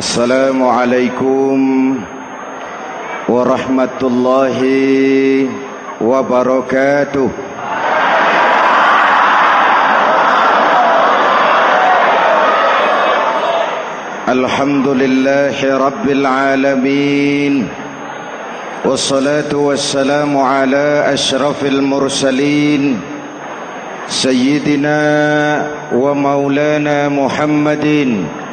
Assalamualaikum warahmatullahi wabarakatuh. Alhamdulillahi rabbil alamin. Wassalatu wassalamu ala ashrafil mursalin Sayyidina wa maulana Muhammadin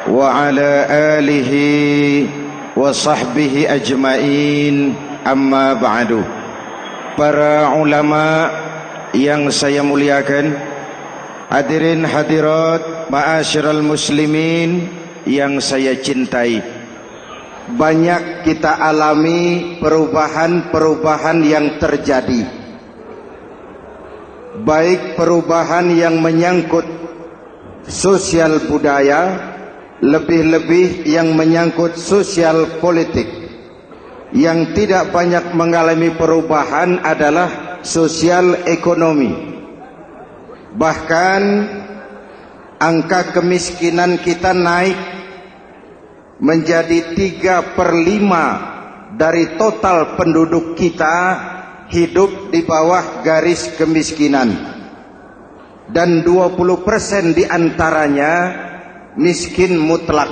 wa ala alihi wa sahbihi ajmain, amma ba'du. Para ulama yang saya muliakan, hadirin hadirat ma'asyiral muslimin yang saya cintai, banyak kita alami perubahan-perubahan yang terjadi, baik perubahan yang menyangkut sosial budaya, lebih-lebih yang menyangkut sosial politik. Yang tidak banyak mengalami perubahan adalah sosial ekonomi. Bahkan angka kemiskinan kita naik menjadi 3/5 dari total penduduk kita hidup di bawah garis kemiskinan, dan 20% diantaranya miskin mutlak.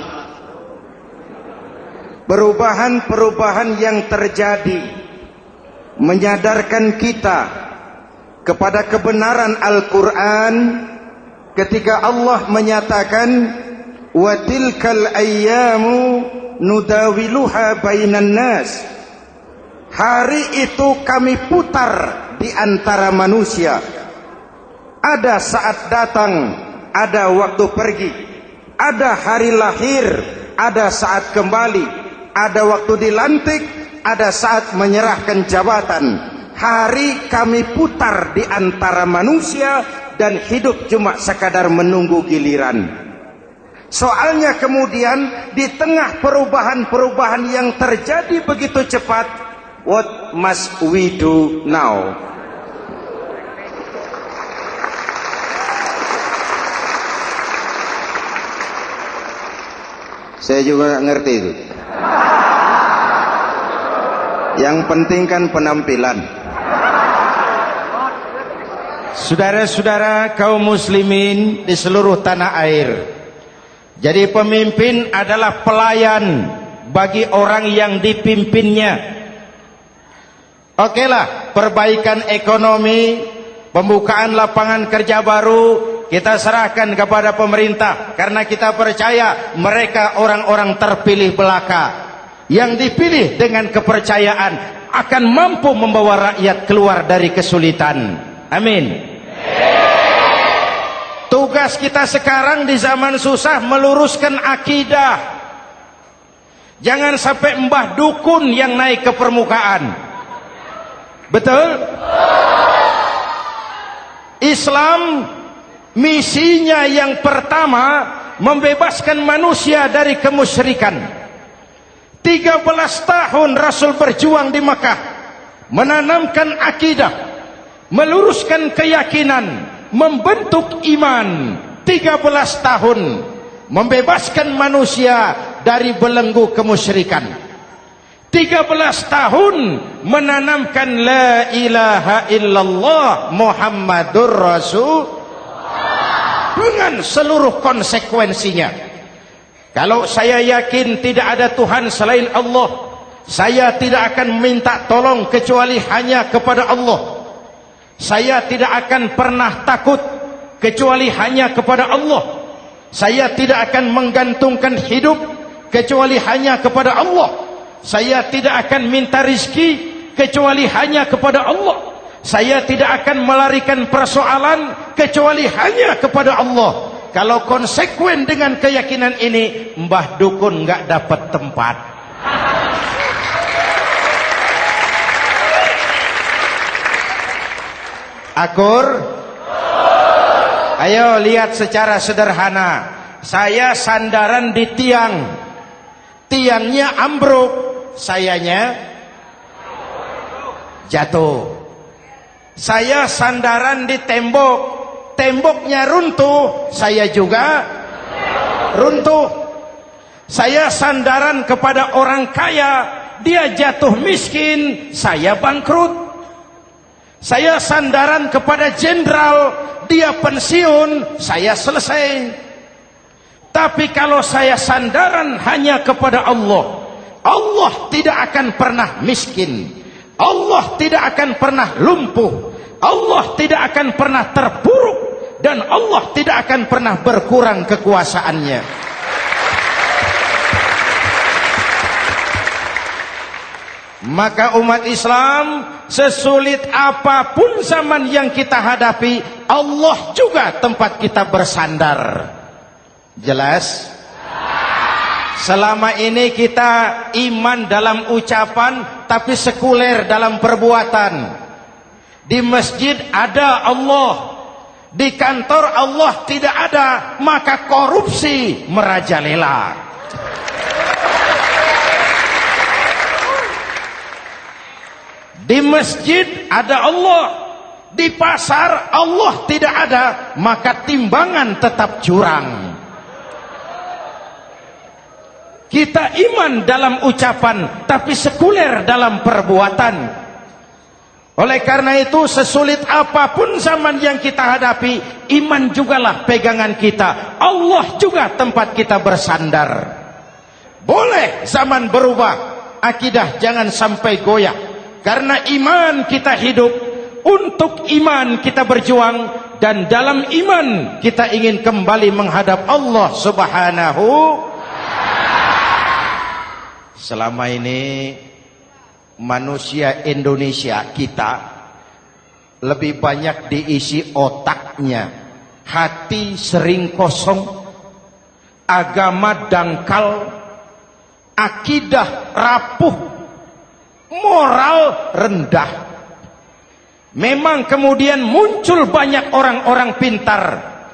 Perubahan-perubahan yang terjadi menyadarkan kita kepada kebenaran Al-Quran ketika Allah menyatakan wa tilkal ayyamu nudawiluha bainan nas. Hari itu kami putar di antara manusia. Ada saat datang, ada waktu pergi. Ada hari lahir, ada saat kembali, ada waktu dilantik, ada saat menyerahkan jabatan. Hari kami putar di antara manusia dan hidup cuma sekadar menunggu giliran. Soalnya kemudian di tengah perubahan-perubahan yang terjadi begitu cepat, what must we do now? Saya juga nggak ngerti itu. Yang penting kan penampilan. Saudara-saudara kaum muslimin di seluruh tanah air, jadi pemimpin adalah pelayan bagi orang yang dipimpinnya. Okelah, perbaikan ekonomi, pembukaan lapangan kerja baru kita serahkan kepada pemerintah, karena kita percaya mereka orang-orang terpilih belaka yang dipilih dengan kepercayaan akan mampu membawa rakyat keluar dari kesulitan. Amin. Tugas kita sekarang di zaman susah meluruskan akidah. Jangan sampai mbah dukun yang naik ke permukaan. Betul? Islam misinya yang pertama membebaskan manusia dari kemusyrikan. 13 tahun Rasul berjuang di Makkah, menanamkan akidah, meluruskan keyakinan, membentuk iman. 13 tahun membebaskan manusia dari belenggu kemusyrikan. 13 tahun menanamkan la ilaha illallah Muhammadur Rasul dengan seluruh konsekuensinya. Kalau saya yakin tidak ada Tuhan selain Allah, saya tidak akan minta tolong kecuali hanya kepada Allah. Saya tidak akan pernah takut kecuali hanya kepada Allah. Saya tidak akan menggantungkan hidup kecuali hanya kepada Allah. Saya tidak akan minta rizki kecuali hanya kepada Allah. Saya tidak akan melarikan persoalan kecuali hanya kepada Allah. Kalau konsekuen dengan keyakinan ini, mbah dukun nggak dapat tempat. Akur? Ayo lihat secara sederhana. Saya sandaran di tiang, tiangnya ambruk, sayanya jatuh. Saya sandaran di tembok, temboknya runtuh, saya juga runtuh. Saya sandaran kepada orang kaya, dia jatuh miskin, saya bangkrut. Saya sandaran kepada jenderal, dia pensiun, saya selesai. Tapi kalau saya sandaran hanya kepada Allah, Allah tidak akan pernah miskin, Allah tidak akan pernah lumpuh, Allah tidak akan pernah terpuruk, dan Allah tidak akan pernah berkurang kekuasaannya. Maka umat Islam, sesulit apapun zaman yang kita hadapi, Allah juga tempat kita bersandar. Jelas? Selama ini kita iman dalam ucapan, tapi sekuler dalam perbuatan. Di masjid ada Allah, di kantor Allah tidak ada, maka korupsi merajalela. Di masjid ada Allah, di pasar Allah tidak ada, maka timbangan tetap curang. Kita iman dalam ucapan, tapi sekuler dalam perbuatan. Oleh karena itu, sesulit apapun zaman yang kita hadapi, iman jugalah pegangan kita. Allah juga tempat kita bersandar. Boleh zaman berubah, akidah jangan sampai goyah. Karena iman kita hidup, untuk iman kita berjuang, dan dalam iman kita ingin kembali menghadap Allah Subhanahu. Selama ini manusia Indonesia kita lebih banyak diisi otaknya, hati sering kosong, agama dangkal, akidah rapuh, moral rendah. Memang kemudian muncul banyak orang-orang pintar,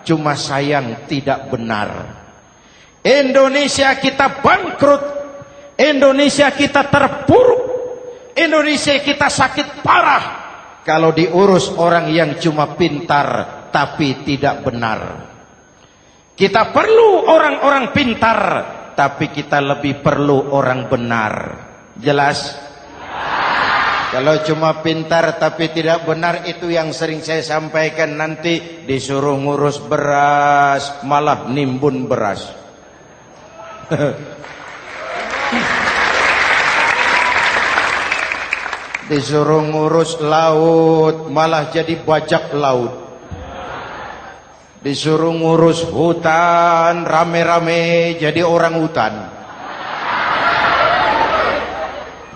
cuma sayang tidak benar. Indonesia kita bangkrut, Indonesia kita terpuruk, Indonesia kita sakit parah kalau diurus orang yang cuma pintar tapi tidak benar. Kita perlu orang-orang pintar, tapi kita lebih perlu orang benar. Jelas? Kalau cuma pintar tapi tidak benar, itu yang sering saya sampaikan, nanti disuruh ngurus beras malah nimbun beras. Disuruh ngurus laut malah jadi bajak laut. Disuruh ngurus hutan rame-rame jadi orang hutan.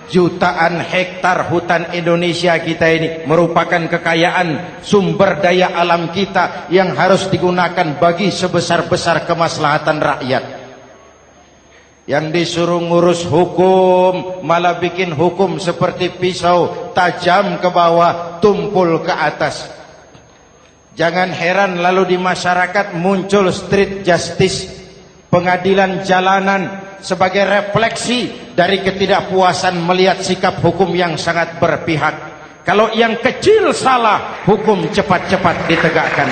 Jutaan hektar hutan Indonesia kita ini merupakan kekayaan sumber daya alam kita yang harus digunakan bagi sebesar-besar kemaslahatan rakyat. Yang disuruh ngurus hukum malah bikin hukum seperti pisau, tajam ke bawah, tumpul ke atas. Jangan heran lalu di masyarakat muncul street justice, pengadilan jalanan, sebagai refleksi dari ketidakpuasan melihat sikap hukum yang sangat berpihak. Kalau yang kecil salah, hukum cepat-cepat ditegakkan.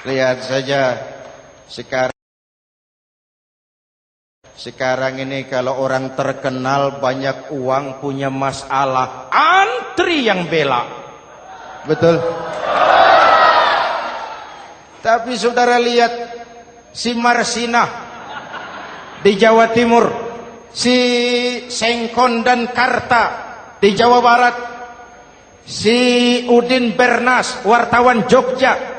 Lihat saja sekarang ini kalau orang terkenal banyak uang punya masalah, antri yang bela. Betul? Tapi saudara lihat si Marsinah di Jawa Timur, si Sengkon dan Karta di Jawa Barat, si Udin Bernas wartawan Jogja,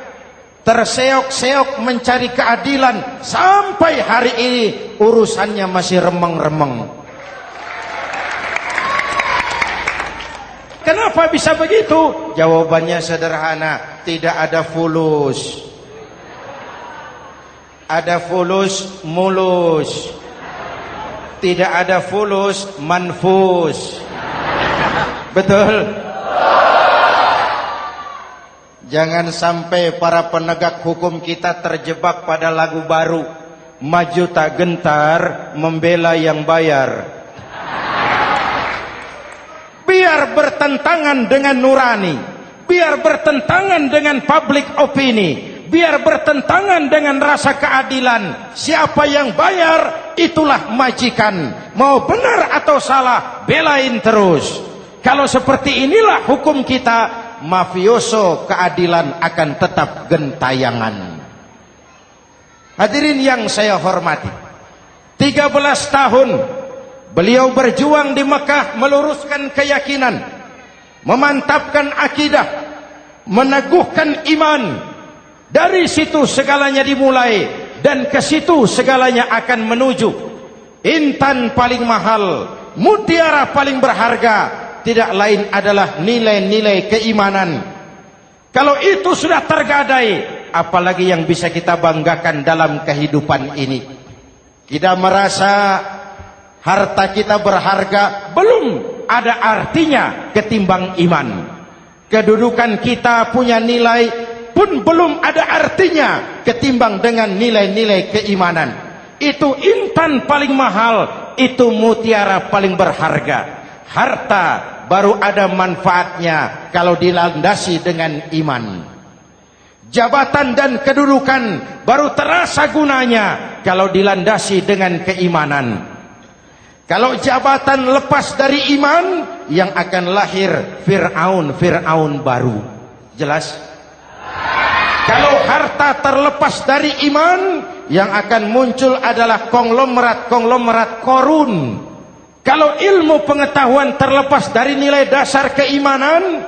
terseok-seok mencari keadilan, sampai hari ini urusannya masih remeng-remeng. Kenapa bisa begitu? Jawabannya sederhana, tidak ada fulus. Ada fulus mulus, tidak ada fulus manfus. Betul? Jangan sampai para penegak hukum kita terjebak pada lagu baru, maju tak gentar membela yang bayar. Biar bertentangan dengan nurani, biar bertentangan dengan public opini, biar bertentangan dengan rasa keadilan. Siapa yang bayar, itulah majikan. Mau benar atau salah, belain terus. Kalau seperti inilah hukum kita, mafioso keadilan akan tetap gentayangan. Hadirin yang saya hormati, 13 tahun beliau berjuang di Mekah, meluruskan keyakinan, memantapkan akidah, meneguhkan iman. Dari situ segalanya dimulai, dan ke situ segalanya akan menuju. Intan paling mahal, mutiara paling berharga, tidak lain adalah nilai-nilai keimanan. Kalau itu sudah tergadai, apalagi yang bisa kita banggakan dalam kehidupan ini? Kita merasa harta kita berharga, belum ada artinya ketimbang iman. Kedudukan kita punya nilai pun belum ada artinya ketimbang dengan nilai-nilai keimanan. Itu intan paling mahal, itu mutiara paling berharga. Harta baru ada manfaatnya kalau dilandasi dengan iman. Jabatan dan kedudukan baru terasa gunanya kalau dilandasi dengan keimanan. Kalau jabatan lepas dari iman, yang akan lahir Fir'aun baru. Jelas? Kalau harta terlepas dari iman, yang akan muncul adalah konglomerat Korun. Kalau ilmu pengetahuan terlepas dari nilai dasar keimanan,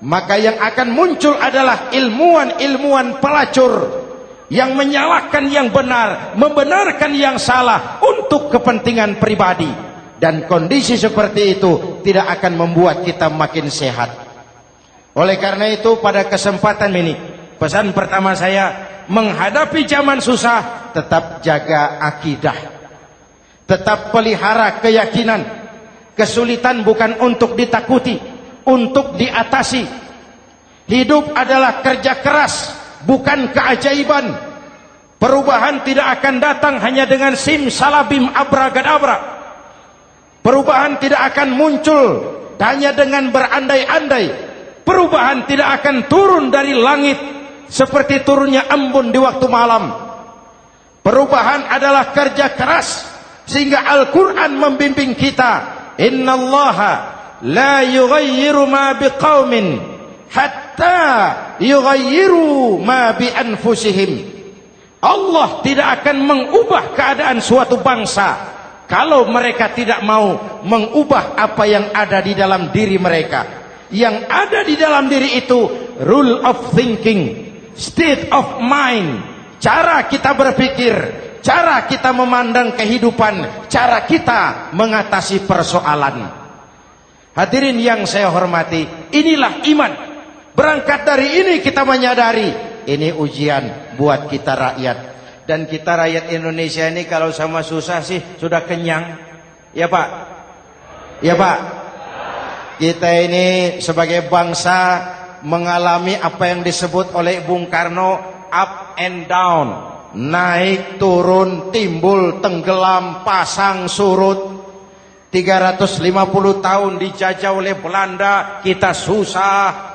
maka yang akan muncul adalah ilmuwan pelacur yang menyalahkan yang benar, membenarkan yang salah untuk kepentingan pribadi. Dan kondisi seperti itu tidak akan membuat kita makin sehat. Oleh karena itu, pada kesempatan ini, pesan pertama saya, menghadapi zaman susah, tetap jaga akidah, tetap pelihara keyakinan. Kesulitan bukan untuk ditakuti, untuk diatasi. Hidup adalah kerja keras, bukan keajaiban. Perubahan tidak akan datang hanya dengan simsalabim abragadabra. Perubahan tidak akan muncul hanya dengan berandai-andai. Perubahan tidak akan turun dari langit seperti turunnya embun di waktu malam. Perubahan adalah kerja keras, sehingga Al-Quran membimbing kita, innallaha la yughayyiru ma biqaumin hatta yughayyiru ma bi anfusihim. Allah tidak akan mengubah keadaan suatu bangsa kalau mereka tidak mau mengubah apa yang ada di dalam diri mereka. Yang ada di dalam diri itu rule of thinking, state of mind, cara kita berpikir, cara kita memandang kehidupan, cara kita mengatasi persoalan. Hadirin yang saya hormati, inilah iman. Berangkat dari ini kita menyadari, ini ujian buat kita rakyat. Dan kita rakyat Indonesia ini kalau sama susah sih sudah kenyang. Ya Pak? Ya Pak? Kita ini sebagai bangsa mengalami apa yang disebut oleh Bung Karno up and down, naik turun, timbul tenggelam, pasang surut. 350 tahun dijajah oleh Belanda, kita susah.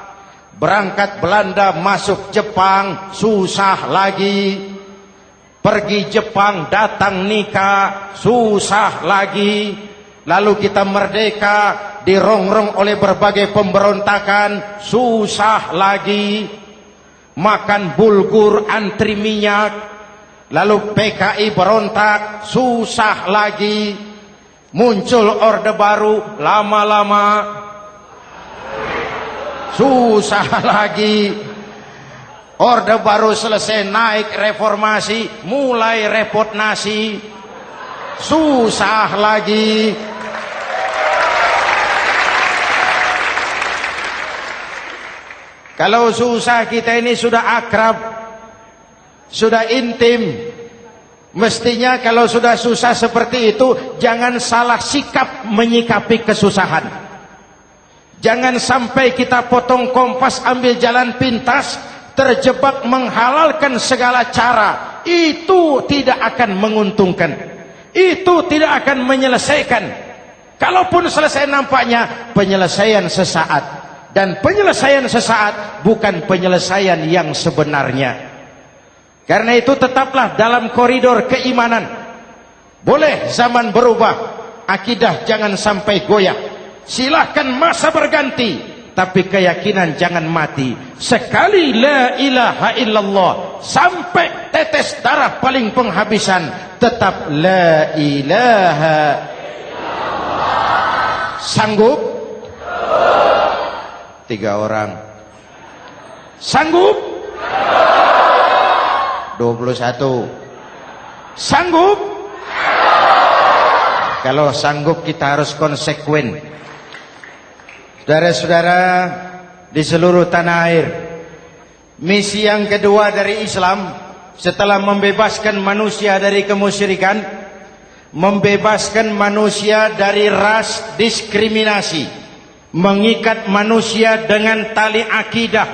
Berangkat Belanda masuk Jepang, susah lagi. Pergi Jepang, datang nikah, susah lagi. Lalu kita merdeka, dirongrong oleh berbagai pemberontakan, susah lagi. Makan bulgur, antri minyak. Lalu PKI berontak, susah lagi. Muncul orde baru, lama-lama susah lagi. Orde baru selesai, naik reformasi, mulai repot nasi, susah lagi. Kalau susah kita ini sudah akrab, sudah intim. Mestinya kalau sudah susah seperti itu, jangan salah sikap menyikapi kesusahan. Jangan sampai kita potong kompas, ambil jalan pintas, terjebak menghalalkan segala cara. Itu tidak akan menguntungkan, itu tidak akan menyelesaikan. Kalaupun selesai, nampaknya penyelesaian sesaat. Dan penyelesaian sesaat bukan penyelesaian yang sebenarnya. Karena itu tetaplah dalam koridor keimanan. Boleh zaman berubah, akidah jangan sampai goyah. Silahkan masa berganti, tapi keyakinan jangan mati. Sekali la ilaha illallah, sampai tetes darah paling penghabisan, tetap la ilaha illallah. Sanggup? 3 orang. Sanggup? 21. Sanggup? Kalau sanggup kita harus konsekuen. Saudara-saudara di seluruh tanah air, misi yang kedua dari Islam setelah membebaskan manusia dari kemusyrikan, membebaskan manusia dari ras diskriminasi, mengikat manusia dengan tali akidah.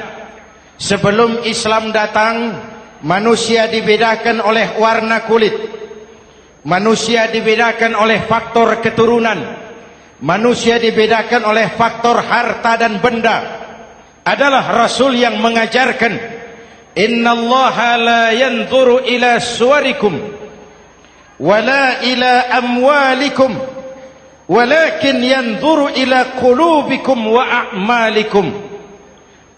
Sebelum Islam datang, manusia dibedakan oleh warna kulit, manusia dibedakan oleh faktor keturunan, manusia dibedakan oleh faktor harta dan benda. Adalah Rasul yang mengajarkan, innallaha la yanzuru ila suwarikum wala ila amwalikum walakin yanzuru ila qulubikum wa a'malikum.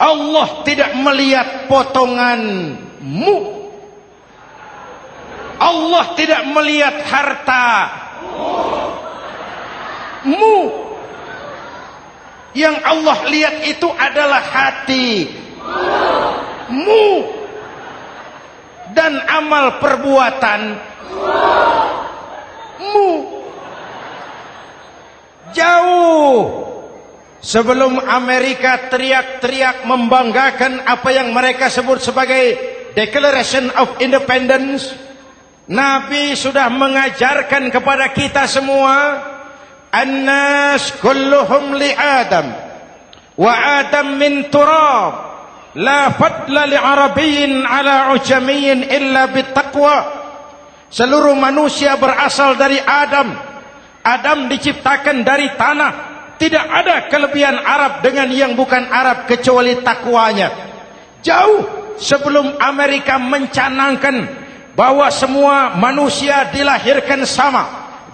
Allah tidak melihat potonganmu, Allah tidak melihat hartamu. Yang Allah lihat itu adalah hatimu dan amal perbuatanmu. Jauh sebelum Amerika teriak-teriak membanggakan apa yang mereka sebut sebagai Declaration of Independence, Nabi sudah mengajarkan kepada kita semua, annas kulluhum li Adam wa Adam min turab, la fadla li arabiyyin ala ujamiyyin illa bittaqwa. Seluruh manusia berasal dari Adam. Adam diciptakan dari tanah. Tidak ada kelebihan Arab dengan yang bukan Arab kecuali takwanya. Jauh sebelum Amerika mencanangkan bahwa semua manusia dilahirkan sama,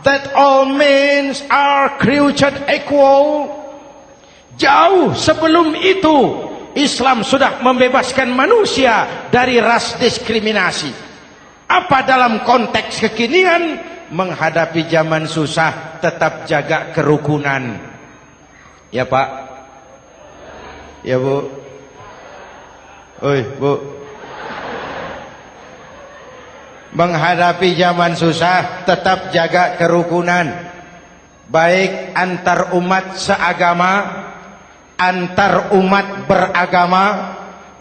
that all men are created equal. Jauh sebelum itu Islam sudah membebaskan manusia dari ras diskriminasi. Apa dalam konteks kekinian menghadapi zaman susah tetap jaga kerukunan? Ya Pak, ya Bu, oi Bu. Menghadapi zaman susah tetap jaga kerukunan, baik antar umat seagama, antar umat beragama,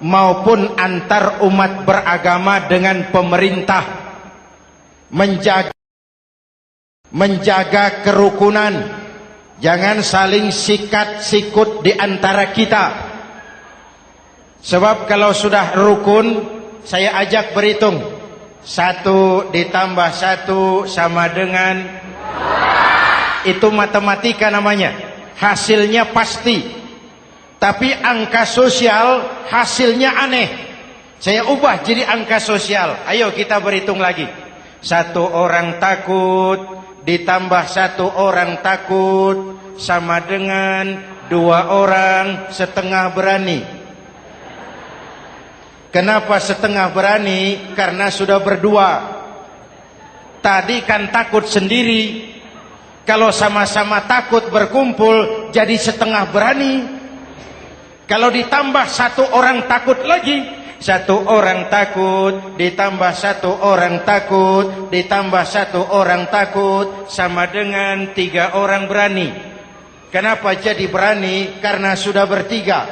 maupun antar umat beragama dengan pemerintah. Menjaga kerukunan. Jangan saling sikat sikut di antara kita. Sebab kalau sudah rukun, saya ajak berhitung. 1 ditambah 1 sama dengan, itu matematika namanya. Hasilnya pasti. Tapi angka sosial hasilnya aneh. Saya ubah jadi angka sosial. Ayo kita berhitung lagi. 1 orang takut ditambah 1 orang takut sama dengan 2 orang setengah berani. Kenapa setengah berani? Karena sudah berdua. Tadi kan takut sendiri. Kalau sama-sama takut berkumpul jadi setengah berani. Kalau ditambah 1 orang takut lagi, 1 orang takut ditambah 1 orang takut ditambah 1 orang takut sama dengan 3 orang berani. Kenapa jadi berani? Karena sudah bertiga.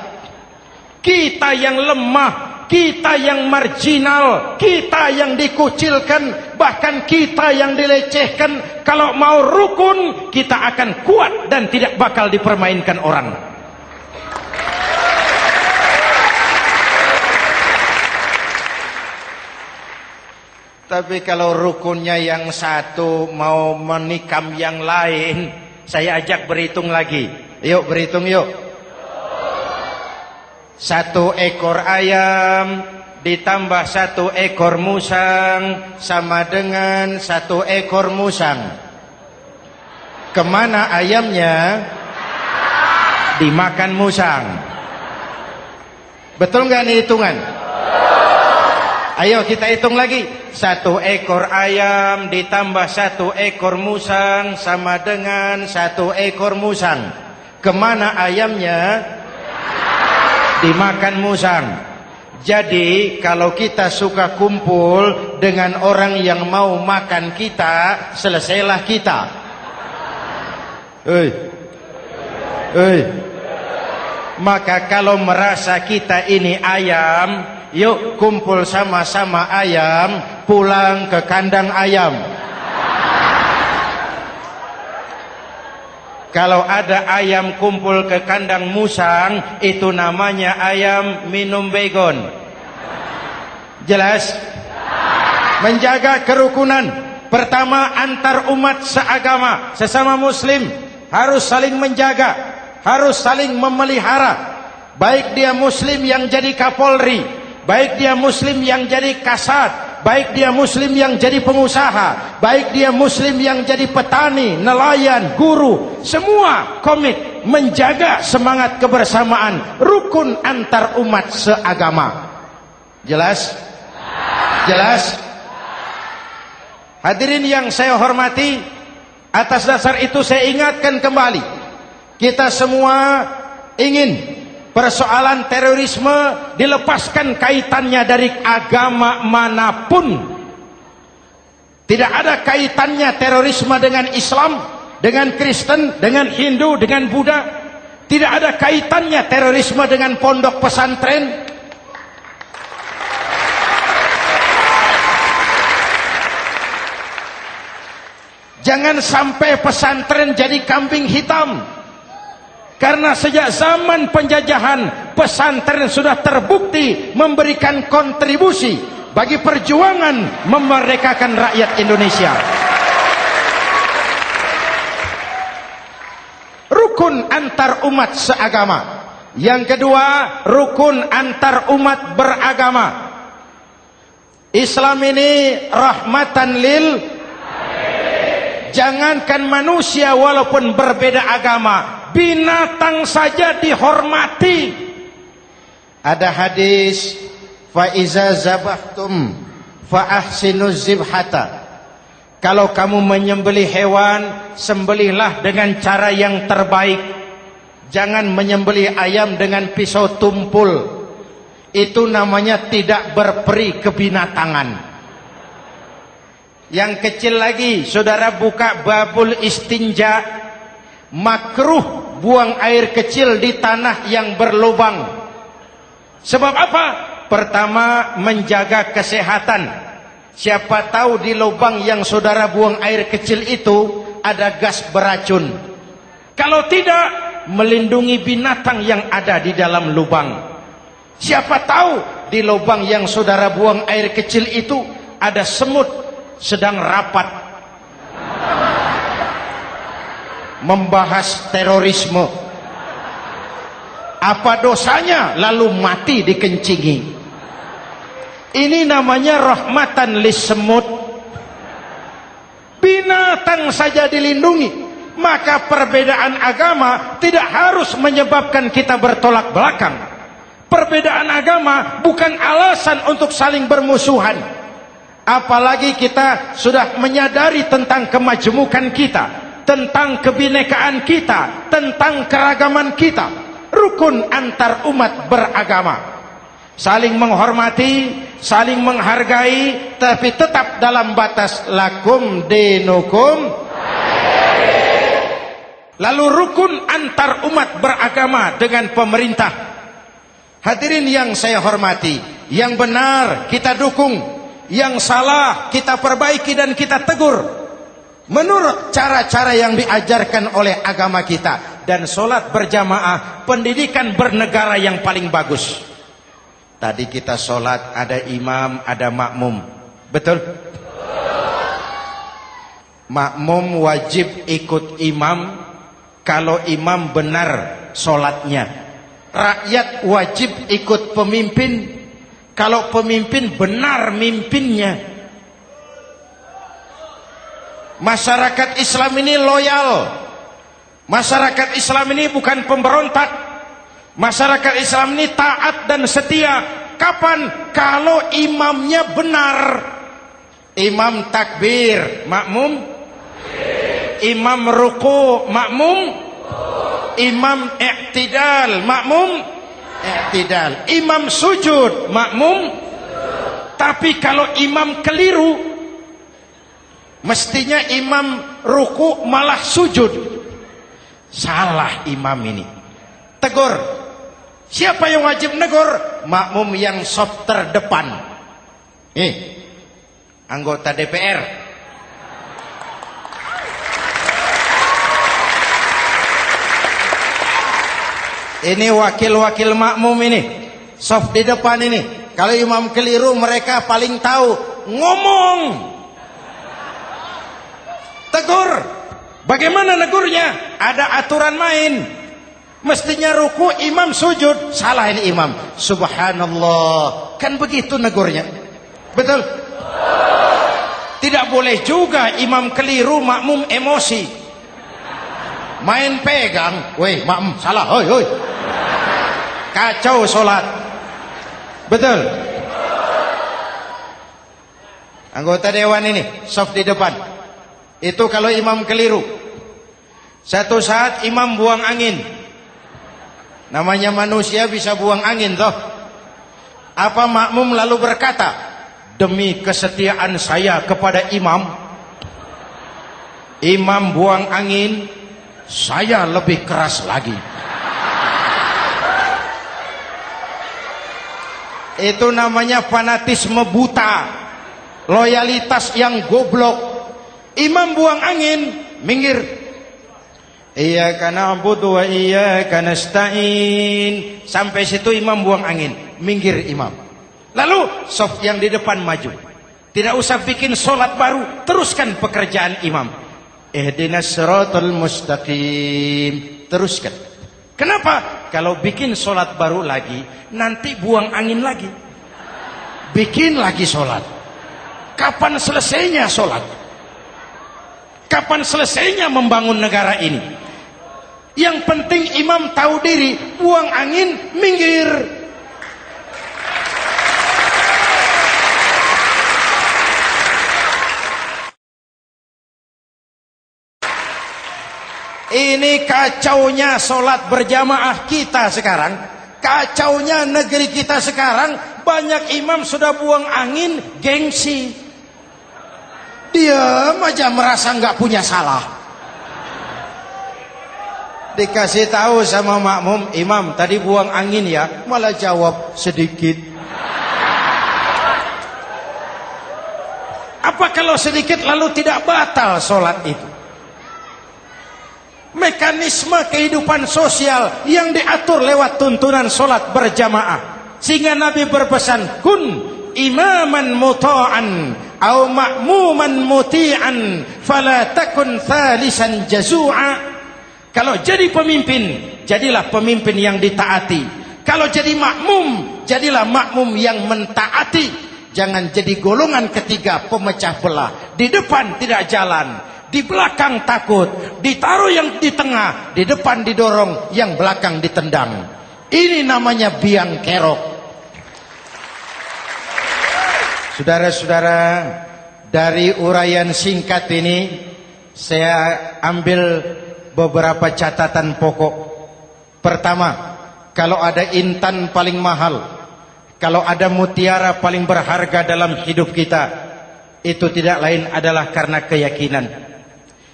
Kita yang lemah, kita yang marginal, kita yang dikucilkan, bahkan kita yang dilecehkan, kalau mau rukun kita akan kuat dan tidak bakal dipermainkan orang. Tapi kalau rukunnya yang satu mau menikam yang lain, saya ajak berhitung lagi. Yuk berhitung yuk. 1 ekor ayam ditambah 1 ekor musang sama dengan 1 ekor musang. Kemana ayamnya? Dimakan musang. Betul nggak nih hitungan? Ayo kita hitung lagi. 1 ekor ayam ditambah 1 ekor musang sama dengan 1 ekor musang. Kemana ayamnya? Dimakan musang. Jadi kalau kita suka kumpul dengan orang yang mau makan kita, selesailah kita. Maka kalau merasa kita ini ayam, yuk kumpul sama-sama ayam, pulang ke kandang ayam. Kalau ada ayam kumpul ke kandang musang, itu namanya ayam minum baygon. Jelas? Menjaga kerukunan. Pertama, antar umat seagama, sesama muslim harus saling menjaga, harus saling memelihara. Baik dia muslim yang jadi kapolri, baik dia muslim yang jadi kasat, baik dia muslim yang jadi pengusaha, baik dia muslim yang jadi petani, nelayan, guru, semua komit menjaga semangat kebersamaan, rukun antar umat seagama. Jelas? Jelas? Hadirin yang saya hormati, atas dasar itu saya ingatkan kembali, kita semua ingin persoalan terorisme dilepaskan kaitannya dari agama manapun. Tidak ada kaitannya terorisme dengan Islam, dengan Kristen, dengan Hindu, dengan Buddha. Tidak ada kaitannya terorisme dengan pondok pesantren. Jangan sampai pesantren jadi kambing hitam. Karena sejak zaman penjajahan, pesantren sudah terbukti memberikan kontribusi bagi perjuangan memerdekakan rakyat Indonesia. Rukun antar umat seagama. Yang kedua, rukun antar umat beragama. Islam ini rahmatan lil. Jangankan manusia walaupun berbeda agama, binatang saja dihormati. Ada hadis, fa iza zabahtum fa ahsinuz zibhata. Kalau kamu menyembelih hewan, sembelihlah dengan cara yang terbaik. Jangan menyembelih ayam dengan pisau tumpul. Itu namanya tidak berperi kebinatangan. Yang kecil lagi, saudara buka babul istinja, makruh buang air kecil di tanah yang berlubang. Sebab apa? Pertama, menjaga kesehatan. Siapa tahu di lubang yang saudara buang air kecil itu ada gas beracun. Kalau tidak, melindungi binatang yang ada di dalam lubang. Siapa tahu di lubang yang saudara buang air kecil itu ada semut sedang rapat membahas terorisme. Apa dosanya lalu mati dikencingi? Ini namanya rahmatan lis semut. Binatang saja dilindungi. Maka perbedaan agama tidak harus menyebabkan kita bertolak belakang. Perbedaan agama bukan alasan untuk saling bermusuhan. Apalagi kita sudah menyadari tentang kemajemukan kita, tentang kebinekaan kita, tentang keragaman kita. Rukun antar umat beragama. Saling menghormati, saling menghargai, tapi tetap dalam batas lakum dinukum. Lalu rukun antar umat beragama dengan pemerintah. Hadirin yang saya hormati, yang benar kita dukung, yang salah kita perbaiki dan kita tegur menurut cara-cara yang diajarkan oleh agama kita. Dan sholat berjamaah, pendidikan bernegara yang paling bagus. Tadi kita sholat ada imam, ada makmum, betul? Makmum wajib ikut imam kalau imam benar sholatnya. Rakyat wajib ikut pemimpin kalau pemimpin benar mimpinnya. Masyarakat Islam ini loyal. Masyarakat Islam ini bukan pemberontak. Masyarakat Islam ini taat dan setia. Kapan? Kalau imamnya benar. Imam takbir, makmum. Imam ruku, makmum. Imam i'tidal, makmum. I'tidal. Imam sujud, makmum. Tapi kalau imam keliru, mestinya imam ruku malah sujud. Salah imam ini. Tegur. Siapa yang wajib negur? Makmum yang saf terdepan. Anggota DPR. Ini wakil-wakil makmum ini. Saf di depan ini. Kalau imam keliru mereka paling tahu. Ngomong. Tegur. Bagaimana negurnya? Ada aturan main. Mestinya ruku, imam sujud. Salah ini imam. Subhanallah. Kan begitu negurnya. Betul? Tidak boleh juga imam keliru, makmum emosi. Main pegang. Weh, makmum salah. Hoi, hoi. Kacau solat. Betul? Anggota dewan ini, saf di depan. Itu kalau imam keliru. Satu saat imam buang angin. Namanya manusia bisa buang angin toh. Apa makmum lalu berkata, demi kesetiaan saya kepada imam, imam buang angin, saya lebih keras lagi. Itu namanya fanatisme buta, loyalitas yang goblok. Imam buang angin, minggir. Iyyaka na'budu wa iyyaka nasta'in. Sampai situ imam buang angin, minggir imam. Lalu saf yang di depan maju. Tidak usah bikin solat baru, teruskan pekerjaan imam. Ihdinas siratal mustaqim. Teruskan. Kenapa? Kalau bikin solat baru lagi, nanti buang angin lagi. Bikin lagi solat. Kapan selesainya solat? Kapan selesainya membangun negara ini? Yang penting imam tahu diri, buang angin, minggir. Ini kacaunya solat berjamaah kita sekarang. Kacaunya negeri kita sekarang. Banyak imam sudah buang angin, gengsi. Diam aja merasa nggak punya salah. Dikasih tahu sama makmum, imam tadi buang angin ya, malah jawab sedikit. Apa kalau sedikit lalu tidak batal solat itu? Mekanisme kehidupan sosial yang diatur lewat tuntunan solat berjamaah. Sehingga Nabi berpesan, kun imaman muta'an au ma'muman muti'an fala takun thalisan jazu'a. Kalau jadi pemimpin, jadilah pemimpin yang ditaati. Kalau jadi makmum, jadilah makmum yang mentaati. Jangan jadi golongan ketiga pemecah belah. Di depan tidak jalan, di belakang takut, ditaruh yang di tengah, di depan didorong, yang belakang ditendang. Ini namanya biang kerok. Saudara-saudara, dari uraian singkat ini saya ambil beberapa catatan pokok. Pertama, kalau ada intan paling mahal, kalau ada mutiara paling berharga dalam hidup kita, itu tidak lain adalah karena keyakinan.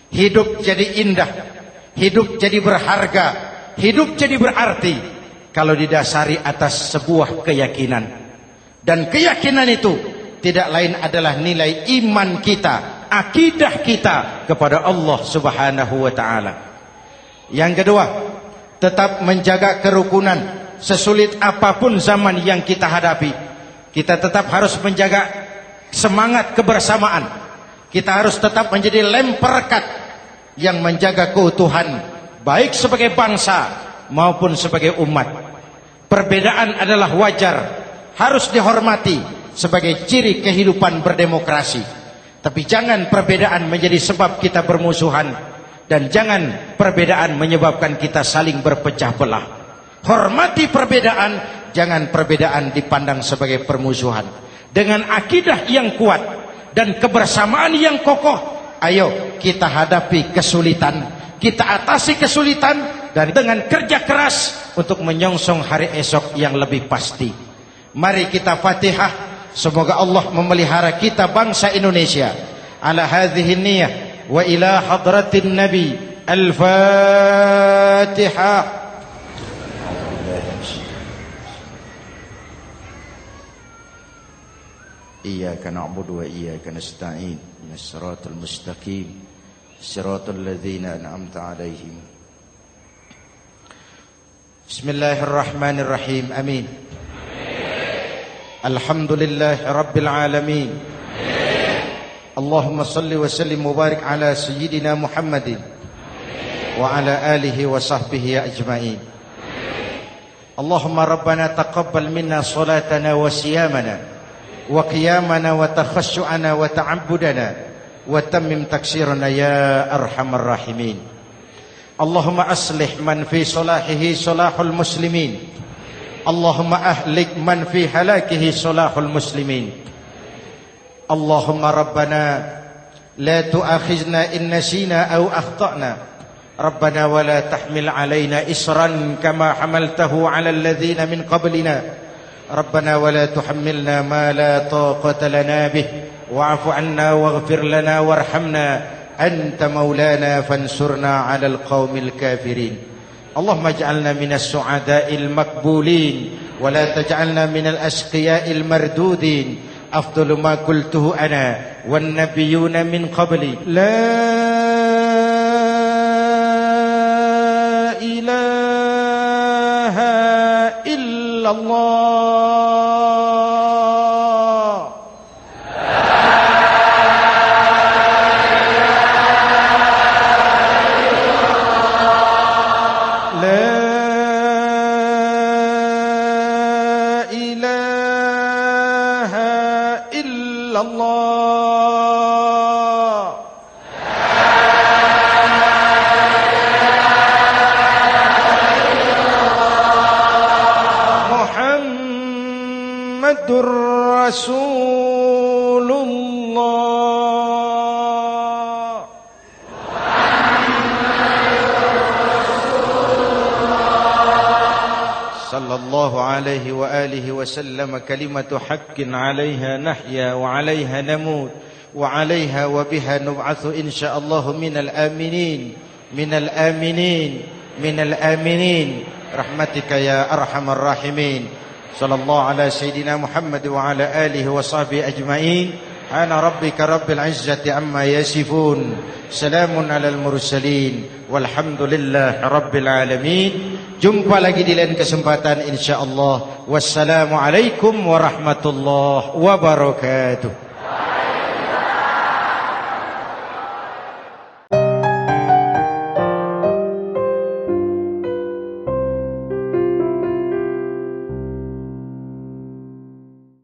Hidup jadi indah, hidup jadi berharga, hidup jadi berarti kalau didasari atas sebuah keyakinan. Dan keyakinan itu tidak lain adalah nilai iman kita, akidah kita kepada Allah Subhanahu wa ta'ala. Yang kedua, tetap menjaga kerukunan. Sesulit apapun zaman yang kita hadapi, kita tetap harus menjaga semangat kebersamaan. Kita harus tetap menjadi lem perekat yang menjaga keutuhan, baik sebagai bangsa maupun sebagai umat. Perbedaan adalah wajar, harus dihormati sebagai ciri kehidupan berdemokrasi. Tapi jangan perbedaan menjadi sebab kita bermusuhan, dan jangan perbedaan menyebabkan kita saling berpecah belah. Hormati perbedaan, jangan perbedaan dipandang sebagai permusuhan. Dengan akidah yang kuat dan kebersamaan yang kokoh, ayo kita hadapi kesulitan, kita atasi kesulitan, dan dengan kerja keras untuk menyongsong hari esok yang lebih pasti. Mari kita Fatihah, semoga Allah memelihara kita bangsa Indonesia. Ala hadhihi niyyah wa ila hadratin Nabi. Al-Fatihah. Iyyaka na'budu wa iyyaka nasta'in. Ihdinas siratal mustaqim. Siratal ladzina an'amta 'alaihim. Bismillahirrahmanirrahim. Amin. Alhamdulillahi rabbil alamin. Allahumma salli wa sallim wa barik ala sayyidina Muhammadin wa ala alihi wa sahbihi ajma'in. Allahumma rabbana taqabbal minna salatana wa siyamana wa qiyamana wa takhassu'ana wa ta'abbudana wa tammim taksirana ya arhamar rahimin. Allahumma aslih man fi salahihi salahul muslimin. Allahumma ahlik man fi halakihi salahul muslimin. Allahumma rabbana la tu'akhizna in nasina aw akhtana. Rabbana wa la tahmil alaina isran kama hamaltahu ala alladhina min qablina. Rabbana wa la tuhammilna ma la taqata lana bih wa'fu 'anna waghfir lana warhamna anta maulana fansurna 'alal qaumil kafirin. Allahumma ij'alna minas su'ada'il maqbulin wa la taj'alna minal ashqiya'il mardudin. Afdalu ma qultuhu ana wan nabiyyuna min qabli. La ilaha illallah. Rasulullah sallallahu alaihi wa alihi wa sallam. Kalimatu haqqin 'alaiha nahya wa 'alaiha namut wa 'alaiha wa biha nub'atsu insyaallah minal aminin minal aminin minal aminin rahmatika ya arhamar rahimin. Sallallahu ala sayyidina Muhammad wa ala alihi wa sahbihi ajma'in. Ana rabbika rabbil izzati amma yasifun. Salamun alal mursalin. Walhamdulillahi rabbil alamin. Jumpa lagi di lain kesempatan insyaallah. Wassalamualaikum warahmatullahi wabarakatuh.